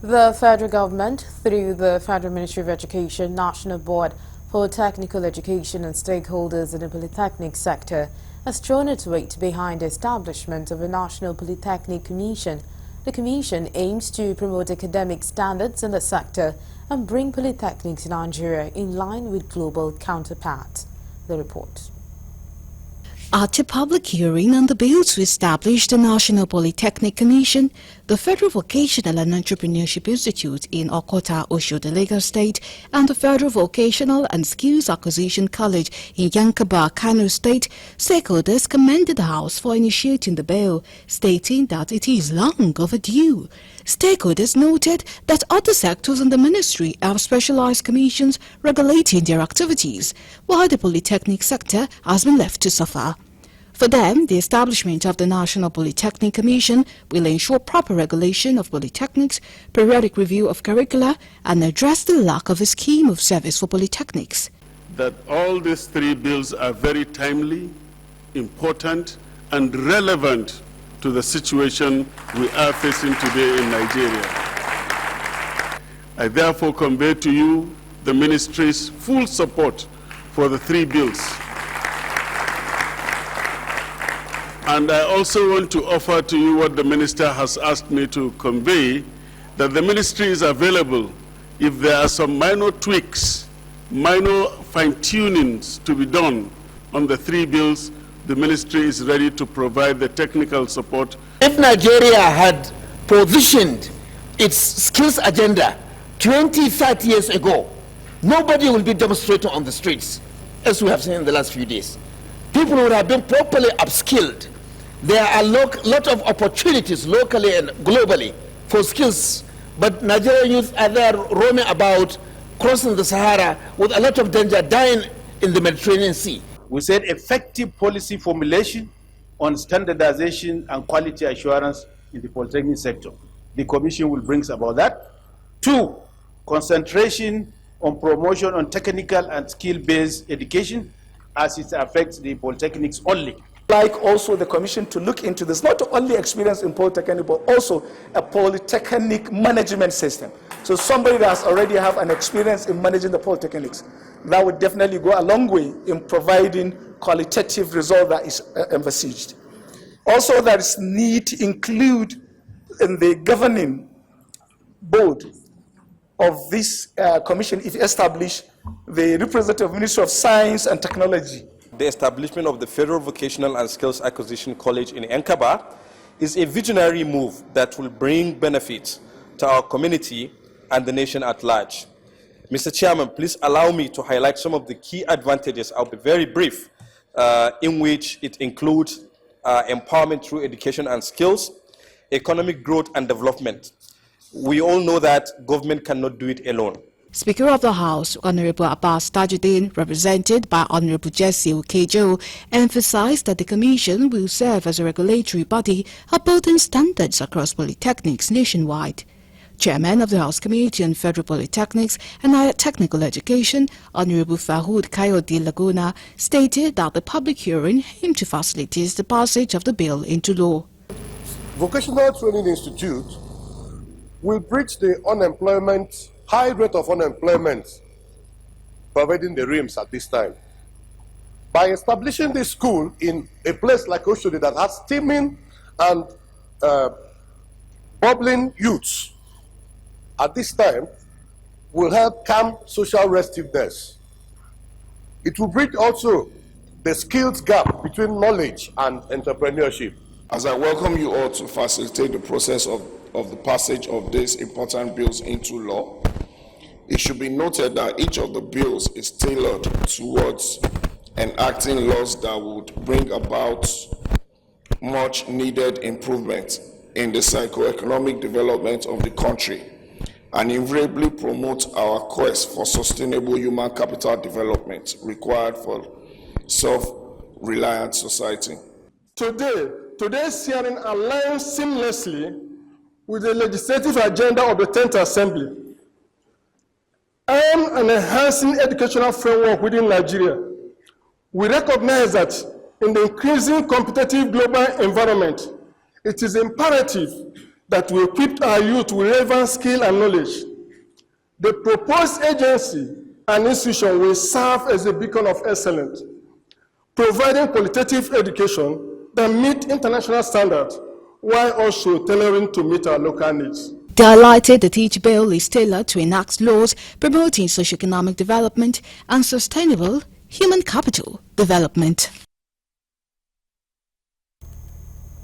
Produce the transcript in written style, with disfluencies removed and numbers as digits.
The federal government, through the Federal Ministry of Education, National Board for Technical Education and stakeholders in the polytechnic sector, has thrown its weight behind the establishment of a National Polytechnic Commission. The commission aims to promote academic standards in the sector and bring polytechnics in Nigeria in line with global counterparts. The report. At a public hearing on the bill to establish the National Polytechnic Commission, the Federal Vocational and Entrepreneurship Institute in Okota, Oshodi, Lagos State, and the Federal Vocational and Skills Acquisition College in Yankaba, Kano State, stakeholders commended the House for initiating the bill, stating that it is long overdue. Stakeholders noted that other sectors in the ministry have specialized commissions regulating their activities, while the polytechnic sector has been left to suffer. For them, the establishment of the National Polytechnic Commission will ensure proper regulation of polytechnics, periodic review of curricula, and address the lack of a scheme of service for polytechnics. That all these three bills are very timely, important, and relevant to the situation we are facing today in Nigeria. I therefore convey to you the ministry's full support for the three bills. And I also want to offer to you what the minister has asked me to convey, that the ministry is available if there are some minor tweaks, minor fine-tunings to be done on the three bills. The ministry is ready to provide the technical support. If Nigeria had positioned its skills agenda 20, 30 years ago, nobody will be demonstrating on the streets, as we have seen in the last few days. People would have been properly upskilled. There are a lot of opportunities locally and globally for skills, but Nigerian youth are there roaming about, crossing the Sahara with a lot of danger, dying in the Mediterranean Sea. We said effective policy formulation on standardization and quality assurance in the polytechnic sector. The Commission will bring about that. 2, concentration on promotion on technical and skill-based education as it affects the polytechnics only. Like also the Commission to look into this, not only experience in polytechnic, but also a polytechnic management system. So somebody that has already have an experience in managing the polytechnics, that would definitely go a long way in providing qualitative result that is envisaged. Also, there is need to include in the governing board of this commission, if established, the representative Ministry of Science and Technology. The establishment of the Federal Vocational and Skills Acquisition College in Yankaba is a visionary move that will bring benefits to our community and the nation at large. Mr. Chairman, please allow me to highlight some of the key advantages. I'll be very brief, in which it includes empowerment through education and skills, economic growth and development. We all know that government cannot do it alone. Speaker of the House, Honorable Abbas Tajuddin, represented by Honorable Jesse Okejo, emphasized that the Commission will serve as a regulatory body upholding standards across polytechnics nationwide. Chairman of the House Committee on Federal Polytechnics and Higher Technical Education, Honorable Fahoud Kayode Laguna, stated that the public hearing aimed to facilitate the passage of the bill into law. Vocational Training Institute will bridge the high rate of unemployment pervading the realms at this time. By establishing this school in a place like Oshodi that has steaming and bubbling youths, at this time, will help calm social restiveness. It will bridge also the skills gap between knowledge and entrepreneurship. As I welcome you all to facilitate the process of the passage of these important bills into law, it should be noted that each of the bills is tailored towards enacting laws that would bring about much needed improvement in the socio-economic development of the country and invariably promote our quest for sustainable human capital development required for self-reliant society. Today's hearing aligns seamlessly with the legislative agenda of the 10th Assembly and an enhancing educational framework within Nigeria. We recognize that in the increasing competitive global environment, it is imperative that will equip our youth with relevant skill and knowledge. The proposed agency and institution will serve as a beacon of excellence, providing qualitative education that meet international standards while also tailoring to meet our local needs. They highlighted that each bill is tailored to enact laws promoting socio-economic development and sustainable human capital development.